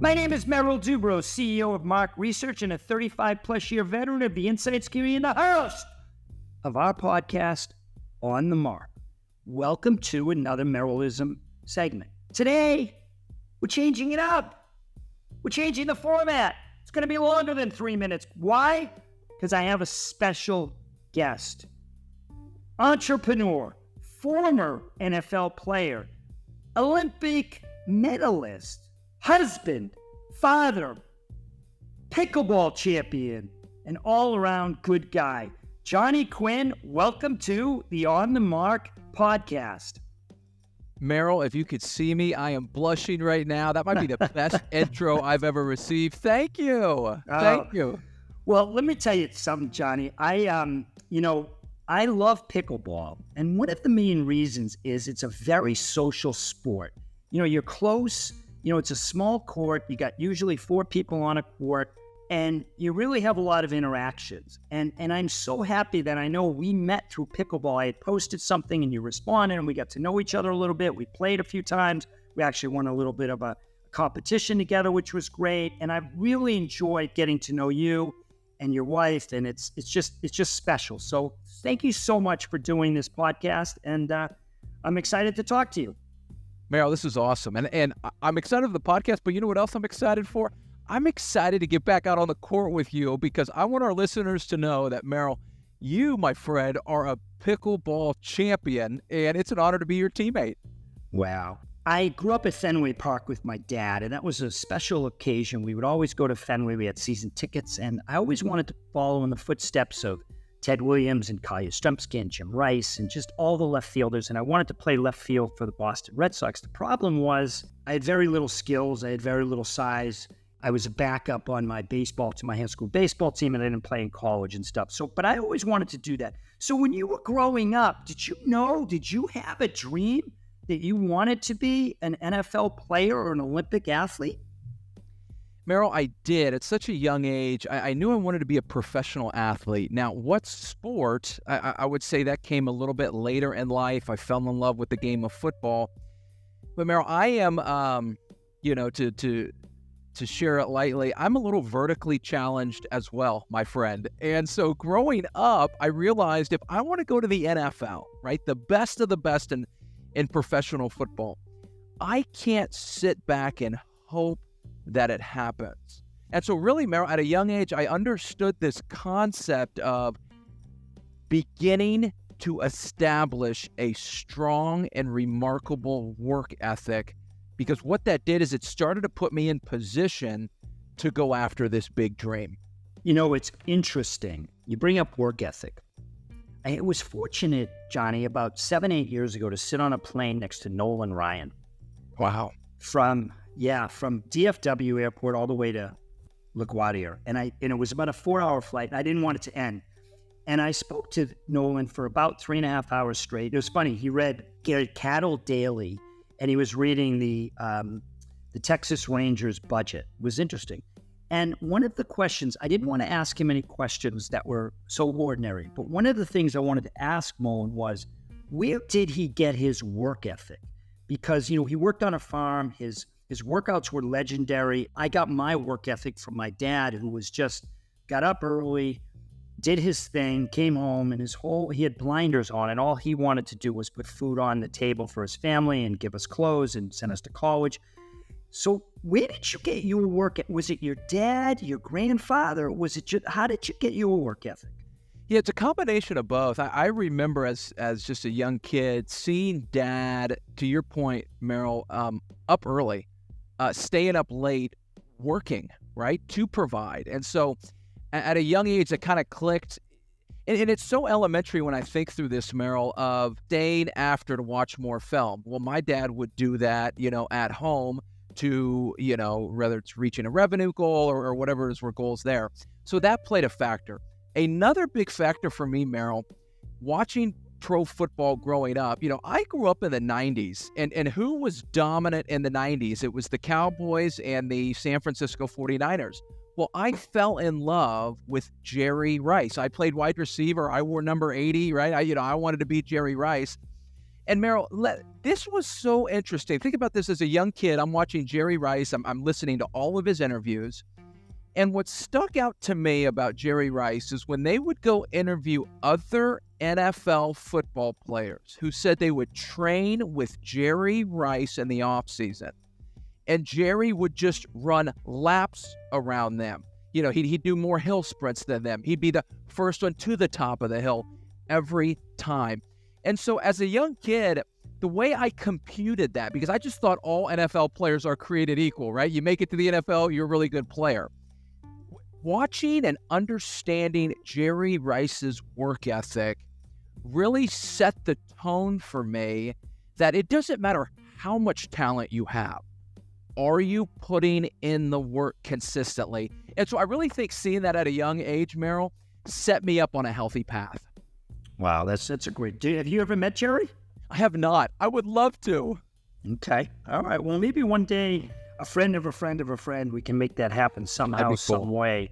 My name is Merrill Dubrow, CEO of MARC Research and a 35-plus year veteran of the Insights community and the host of our podcast, On the Mark. Welcome to another Merrillism segment. Today, we're changing it up. We're changing the format. It's going to be longer than 3 minutes. Why? Because I have a special guest. Entrepreneur, former NFL player, Olympic medalist, husband, father, pickleball champion, an all-around good guy. Johnny Quinn, welcome to the On the Mark podcast. Merrill, if you could see me, I am blushing right now. That might be the best intro I've ever received. Thank you. Thank you. Well, let me tell you something, Johnny. I love pickleball. And one of the main reasons is it's a very social sport. You're close. It's a small court. You got usually 4 people on a court, and you really have a lot of interactions. And I'm so happy that I know we met through pickleball. I had posted something and you responded, and we got to know each other a little bit. We played a few times. We actually won a little bit of a competition together, which was great. And I've really enjoyed getting to know you and your wife, and it's just special. So thank you so much for doing this podcast, and I'm excited to talk to you. Merrill, this is awesome. And I'm excited for the podcast, but you know what else I'm excited for? I'm excited to get back out on the court with you because I want our listeners to know that, Merrill, you, my friend, are a pickleball champion, and it's an honor to be your teammate. Wow. I grew up at Fenway Park with my dad, and that was a special occasion. We would always go to Fenway. We had season tickets, and I always wanted to follow in the footsteps of Ted Williams and Kyle Yastrzemski and Jim Rice and just all the left fielders, and I wanted to play left field for the Boston Red Sox. The problem was I had very little skills. I had very little size. I was a backup on my high school baseball team, and I didn't play in college and stuff. But I always wanted to do that. So when you were growing up, did you have a dream that you wanted to be an NFL player or an Olympic athlete? Merrill, I did. At such a young age, I knew I wanted to be a professional athlete. Now, what sport? I would say that came a little bit later in life. I fell in love with the game of football. But Merrill, I am, to share it lightly, I'm a little vertically challenged as well, my friend. And so growing up, I realized if I want to go to the NFL, right, the best of the best in professional football, I can't sit back and hope that it happens. And so really, Merrill, at a young age, I understood this concept of beginning to establish a strong and remarkable work ethic, because what that did is it started to put me in position to go after this big dream. It's interesting. You bring up work ethic. I was fortunate, Johnny, about 7-8 years ago to sit on a plane next to Nolan Ryan. Wow. From DFW airport all the way to LaGuardia. And it was about a 4-hour flight, and I didn't want it to end. And I spoke to Nolan for about 3.5 hours straight. It was funny. He read Cattle Daily, and he was reading the Texas Rangers budget. It was interesting. And one of the questions, I didn't want to ask him any questions that were so ordinary, but one of the things I wanted to ask Nolan was, where did he get his work ethic? Because, he worked on a farm. His workouts were legendary. I got my work ethic from my dad, who was just got up early, did his thing, came home, and he had blinders on, and all he wanted to do was put food on the table for his family and give us clothes and send us to college. So where did you get your work? Was it your dad, your grandfather? How did you get your work ethic? Yeah, it's a combination of both. I remember as just a young kid seeing Dad, to your point, Merrill, up early, staying up late, working, right, to provide. And so at a young age, it kind of clicked. And it's so elementary when I think through this, Merrill, of staying after to watch more film. Well, my dad would do that, at home to, whether it's reaching a revenue goal or whatever were goals there. So that played a factor. Another big factor for me, Merrill, watching pro football growing up, I grew up in the 90s, and who was dominant in the 90s? It was the Cowboys and the San Francisco 49ers. Well, I fell in love with Jerry Rice. I played wide receiver. I wore number 80, right? I wanted to be Jerry Rice. And Merrill, this was so interesting. Think about this as a young kid. I'm watching Jerry Rice. I'm listening to all of his interviews. And what stuck out to me about Jerry Rice is when they would go interview other NFL football players who said they would train with Jerry Rice in the offseason. And Jerry would just run laps around them. He'd do more hill sprints than them. He'd be the first one to the top of the hill every time. And so as a young kid, the way I computed that, because I just thought all NFL players are created equal, right? You make it to the NFL, you're a really good player. Watching and understanding Jerry Rice's work ethic really set the tone for me that it doesn't matter how much talent you have. Are you putting in the work consistently? And so I really think seeing that at a young age, Merrill, set me up on a healthy path. Wow, that's a great. Have you ever met Jerry? I have not. I would love to. Okay. All right. Well, maybe one day, a friend of a friend of a friend, we can make that happen somehow, some way.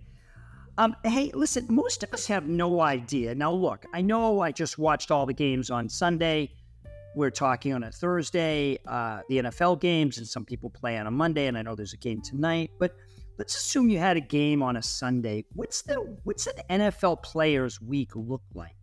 Hey, listen, most of us have no idea. Now, look, I know I just watched all the games on Sunday. We're talking on a Thursday, the NFL games, and some people play on a Monday, and I know there's a game tonight. But let's assume you had a game on a Sunday. What's an NFL player's week look like?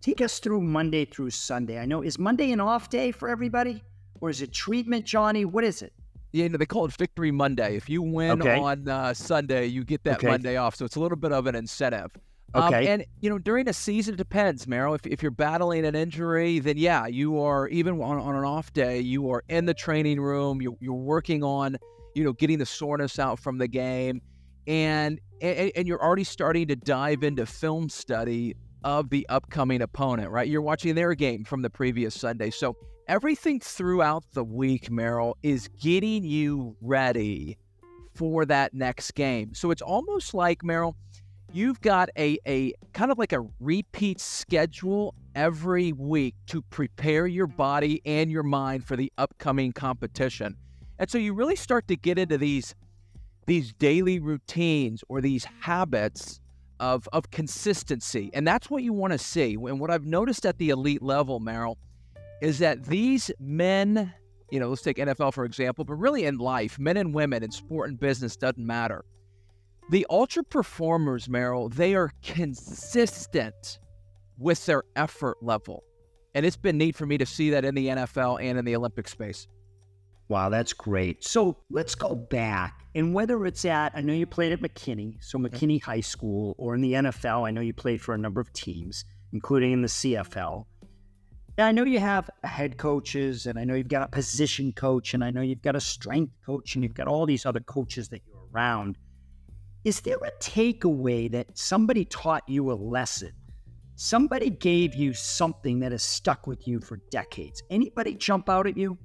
Take us through Monday through Sunday. I know, is Monday an off day for everybody? Or is it treatment, Johnny? What is it? Yeah, they call it Victory Monday. If you win on Sunday, you get that Monday off. So it's a little bit of an incentive. Okay. And, during a season, it depends, Merrill. If you're battling an injury, then, yeah, you are, even on an off day, you are in the training room. You're working on, getting the soreness out from the game. And you're already starting to dive into film study of the upcoming opponent, right? You're watching their game from the previous Sunday. So everything throughout the week, Merrill, is getting you ready for that next game. So it's almost like, Merrill, you've got a kind of like a repeat schedule every week to prepare your body and your mind for the upcoming competition. And so you really start to get into these daily routines or these habits of consistency. And that's what you want to see. And what I've noticed at the elite level, Merrill, is that these men, let's take NFL for example, but really in life, men and women in sport and business, doesn't matter. The ultra performers, Merrill, they are consistent with their effort level. And it's been neat for me to see that in the NFL and in the Olympic space. Wow, that's great. So let's go back. And whether it's I know you played at McKinney, so McKinney High School, or in the NFL, I know you played for a number of teams, including in the CFL. And I know you have head coaches, and I know you've got a position coach, and I know you've got a strength coach, and you've got all these other coaches that you're around. Is there a takeaway that somebody taught you a lesson? Somebody gave you something that has stuck with you for decades. Anybody jump out at you?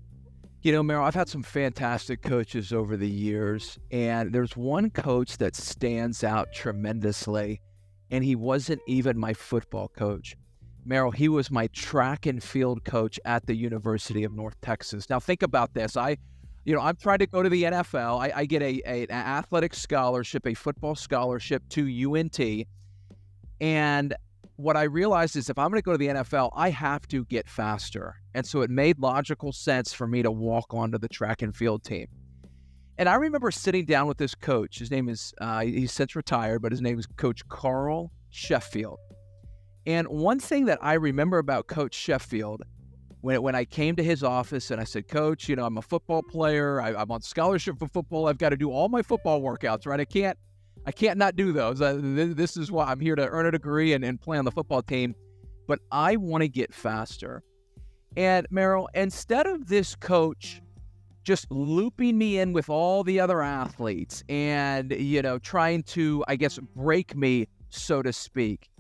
Merrill, I've had some fantastic coaches over the years, and there's one coach that stands out tremendously, and he wasn't even my football coach. Merrill, he was my track and field coach at the University of North Texas. Now, think about this. I'm trying to go to the NFL. I get an athletic scholarship, a football scholarship to UNT, and what I realized is if I'm going to go to the NFL, I have to get faster. And so it made logical sense for me to walk onto the track and field team. And I remember sitting down with this coach. His name is, he's since retired, but his name is Coach Carl Sheffield. And one thing that I remember about Coach Sheffield, when I came to his office and I said, Coach, I'm a football player. I'm on scholarship for football. I've got to do all my football workouts, right? I can't not do those. This is why I'm here to earn a degree and play on the football team. But I want to get faster. And Merrill, instead of this coach just looping me in with all the other athletes and, trying to, break me, so to speak,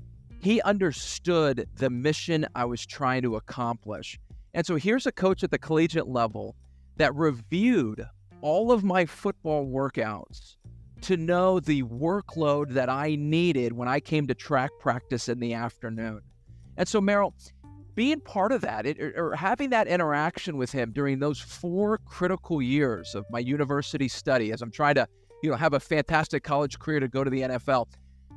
he understood the mission I was trying to accomplish. And so here's a coach at the collegiate level that reviewed all of my football workouts to know the workload that I needed when I came to track practice in the afternoon. And so, Merrill, being part of that or having that interaction with him during those 4 critical years of my university study as I'm trying to, have a fantastic college career to go to the NFL,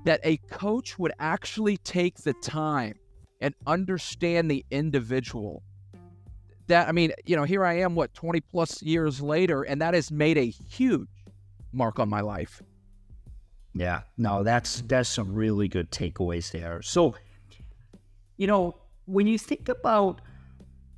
that a coach would actually take the time and understand the individual. that, I mean, here I am, 20 plus years later, and that has made a huge mark on my life. Yeah, no, that's some really good takeaways there. So, when you think about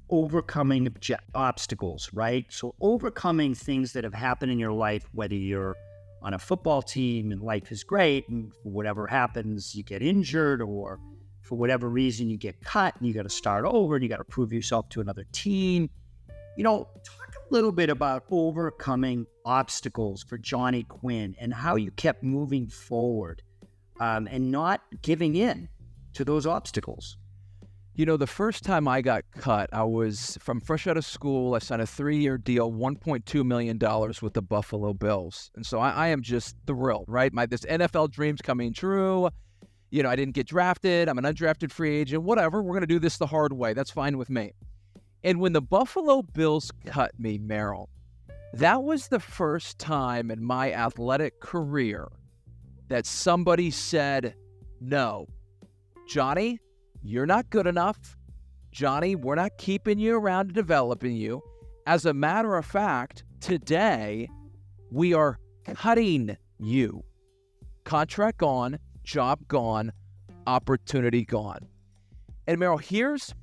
overcoming obstacles, right? So overcoming things that have happened in your life, whether you're on a football team and life is great, and for whatever happens, you get injured, or for whatever reason you get cut and you got to start over and you got to prove yourself to another team. Talk a little bit about overcoming obstacles for Johnny Quinn and how you kept moving forward and not giving in to those obstacles. The first time I got cut, I was fresh out of school. I signed a 3-year deal, $1.2 million with the Buffalo Bills. And so I am just thrilled, right? This NFL dream's coming true. I didn't get drafted. I'm an undrafted free agent, whatever. We're going to do this the hard way. That's fine with me. And when the Buffalo Bills cut me, Merrill, that was the first time in my athletic career that somebody said, no, Johnny, you're not good enough. Johnny, we're not keeping you around and developing you. As a matter of fact, today, we are cutting you. Contract gone, job gone, opportunity gone. And Merrill, here's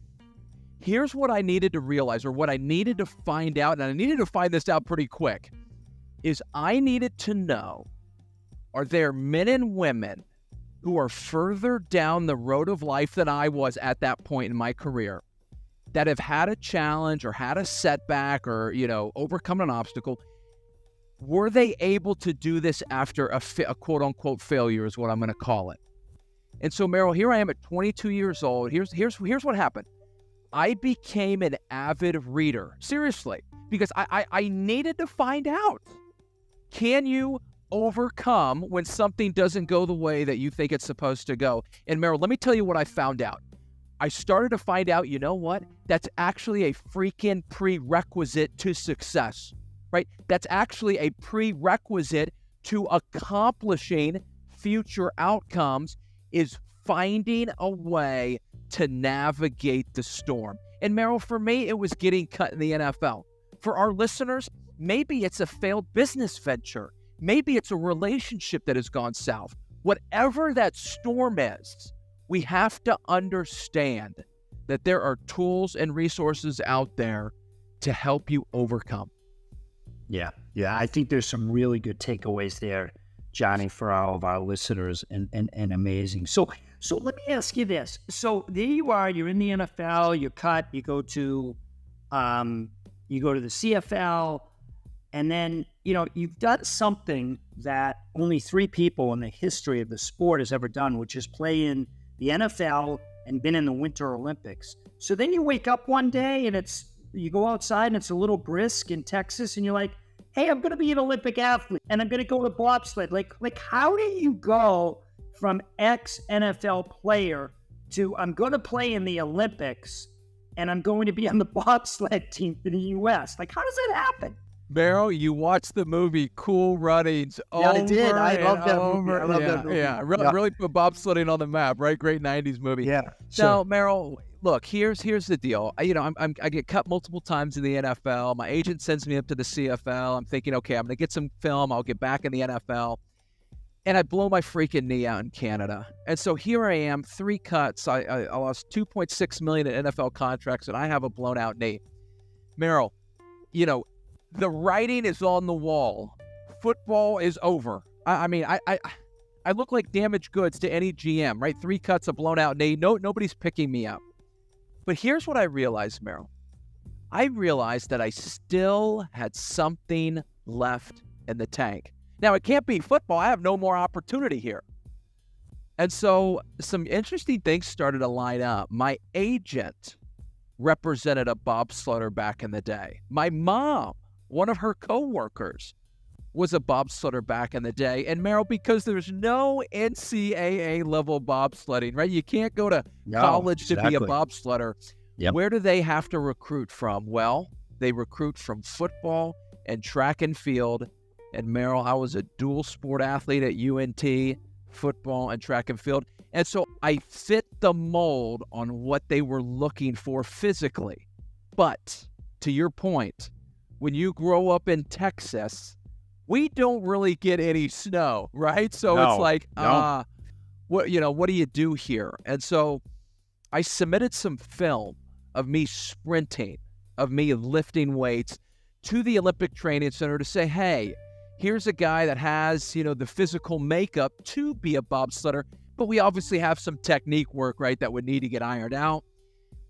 what I needed to realize, or what I needed to find out, and I needed to find this out pretty quick, is I needed to know, are there men and women who are further down the road of life than I was at that point in my career, that have had a challenge or had a setback or, overcome an obstacle? Were they able to do this after a quote-unquote failure is what I'm going to call it? And so, Merrill, here I am at 22 years old. Here's what happened. I became an avid reader, seriously, because I needed to find out, can you overcome when something doesn't go the way that you think it's supposed to go? And Merrill, let me tell you what I found out. I started to find out, you know what? That's actually a freaking prerequisite to success, right? That's actually a prerequisite to accomplishing future outcomes, is finding a way to navigate the storm. And Merrill, for me, it was getting cut in the NFL. For our listeners, maybe it's a failed business venture. Maybe it's a relationship that has gone south. Whatever that storm is, we have to understand that there are tools and resources out there to help you overcome. Yeah. I think there's some really good takeaways there, Johnny, for all of our listeners, and amazing. So let me ask you this. So there you are, you're in the NFL, you're cut, you go to the CFL, and then, you've done something that only 3 people in the history of the sport has ever done, which is play in the NFL and been in the Winter Olympics. So then you wake up one day and you go outside and it's a little brisk in Texas and you're like, hey, I'm going to be an Olympic athlete and I'm going to go to bobsled. Like how do you go from ex-NFL player to I'm going to play in the Olympics and I'm going to be on the bobsled team for the U.S.? Like, how does that happen? Merrill, you watched the movie Cool Runnings over I did. I love that movie. I love that movie. Really put bobsledding on the map, right? Great 90s movie. Yeah. So, Merrill, look, here's the deal. I get cut multiple times in the NFL. My agent sends me up to the CFL. I'm thinking, okay, I'm going to get some film. I'll get back in the NFL. And I blow my freaking knee out in Canada. And so here I am, 3 cuts. I lost $2.6 million in NFL contracts, and I have a blown out knee. Merrill, the writing is on the wall. Football is over. I look like damaged goods to any GM, right? 3 cuts, a blown out knee. Nobody's picking me up. But here's what I realized, Merrill. I realized that I still had something left in the tank. Now, it can't be football. I have no more opportunity here. And so some interesting things started to line up. My agent represented a bobsledder back in the day. My mom, one of her coworkers, was a bobsledder back in the day. And Merrill, because there's no NCAA level bobsledding, right? You can't go to college to be a bobsledder. Yep. Where do they have to recruit from? Well, they recruit from football and track and field. And Merrill, I was a dual sport athlete at UNT, football and track and field. And so I fit the mold on what they were looking for physically. But to your point, when you grow up in Texas, we don't really get any snow, right? So No, it's like, no. what do you do here? And so I submitted some film of me sprinting, of me lifting weights to the Olympic Training Center to say, hey, here's a guy that has, the physical makeup to be a bobsledder, but we obviously have some technique work, right, that would need to get ironed out.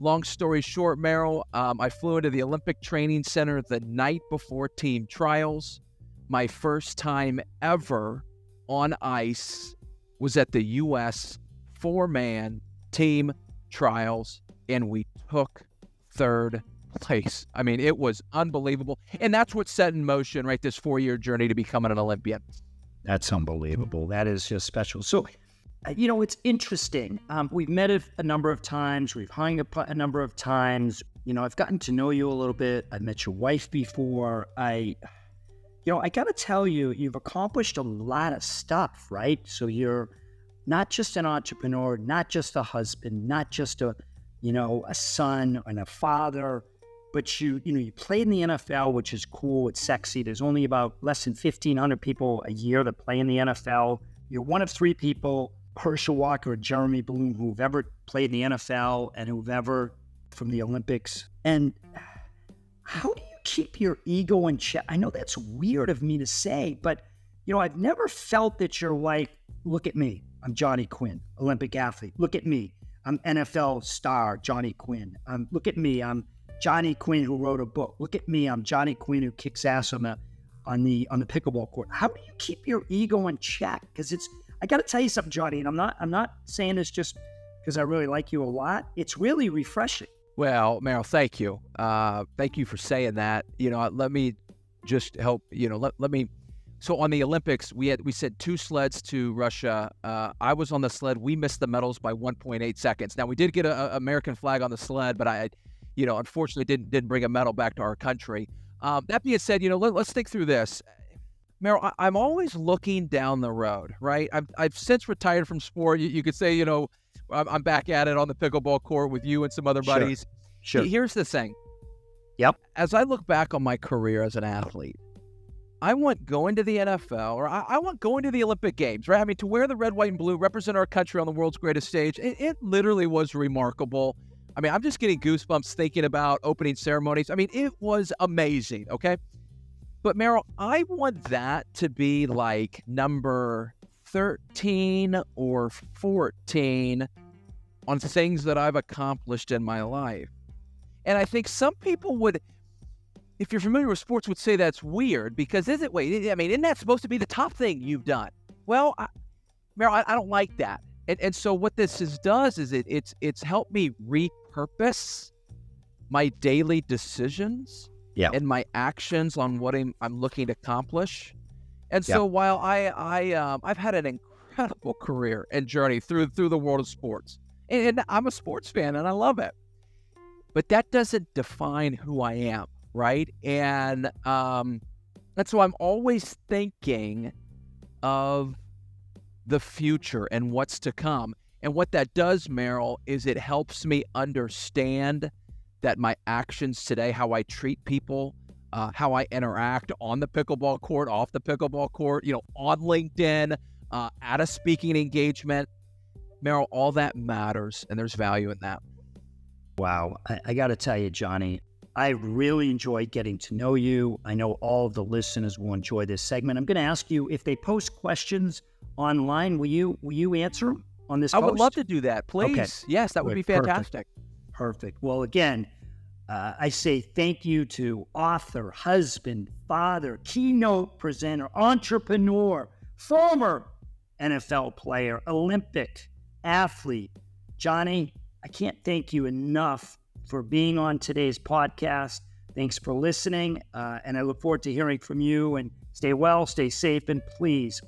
Long story short, Merrill, I flew into the Olympic Training Center the night before team trials. My first time ever on ice was at the U.S. 4-man team trials, and we took third place. I mean, it was unbelievable. And that's what set in motion, right, this 4-year journey to becoming an Olympian. That's unbelievable. That is just special. So, it's interesting. We've met a number of times. We've hung a number of times. I've gotten to know you a little bit. I've met your wife before. I got to tell you, you've accomplished a lot of stuff, right? So you're not just an entrepreneur, not just a husband, not just a son and a father, but you played in the NFL, which is cool. It's sexy. There's only about less than 1,500 people a year that play in the NFL. You're one of 3 people, Herschel Walker and Jeremy Bloom, who've ever played in the NFL and who've ever from the Olympics. And how do you keep your ego in check? I know that's weird of me to say, but I've never felt that you're like, look at me, I'm Johnny Quinn, Olympic athlete. Look at me, I'm NFL star Johnny Quinn. Look at me, I'm Johnny Quinn who wrote a book. Look at me, I'm Johnny Quinn who kicks ass on the pickleball court. How do you keep your ego in check? Because I got to tell you something, Johnny, and I'm not saying this just because I really like you a lot. It's really refreshing. Well, Merrill, thank you. Thank you for saying that. Let me just help. Let me. So on the Olympics, we sent 2 sleds to Russia. I was on the sled. We missed the medals by 1.8 seconds. Now we did get a American flag on the sled, but I unfortunately didn't bring a medal back to our country. That being said, let's think through this. Merrill, I'm always looking down the road, right? I've since retired from sport. You could say, I'm back at it on the pickleball court with you and some other buddies. Sure. Here's the thing. Yep. As I look back on my career as an athlete, I want going to the NFL, or I want going to the Olympic Games, right? I mean, to wear the red, white, and blue, represent our country on the world's greatest stage, it literally was remarkable. I mean, I'm just getting goosebumps thinking about opening ceremonies. I mean, it was amazing, okay? But Merrill, I want that to be like number 13 or 14 on things that I've accomplished in my life. And I think some people would, if you're familiar with sports, would say that's weird because isn't that supposed to be the top thing you've done? Well, Merrill, I don't like that. And so what this does is it's helped me repurpose my daily decisions and my actions on what I'm looking to accomplish. And so while I've had an incredible career and journey through the world of sports, and I'm a sports fan and I love it, but that doesn't define who I am, right? And so I'm always thinking of the future and what's to come. And what that does, Merrill, is it helps me understand that my actions today, how I treat people, how I interact on the pickleball court, off the pickleball court, on LinkedIn, at a speaking engagement, Merrill, all that matters, and there's value in that. Wow. I got to tell you, Johnny, I really enjoyed getting to know you. I know all of the listeners will enjoy this segment. I'm going to ask you, if they post questions online, will you answer them on this post? I would love to do that, please. Okay. Yes, that would be fantastic. Perfect. Well, again, I say thank you to author, husband, father, keynote presenter, entrepreneur, former NFL player, Olympic athlete. Johnny, I can't thank you enough for being on today's podcast. Thanks for listening, and I look forward to hearing from you. And stay well, stay safe, and please,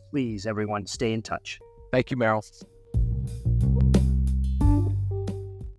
everyone, stay in touch. Thank you, Merrill.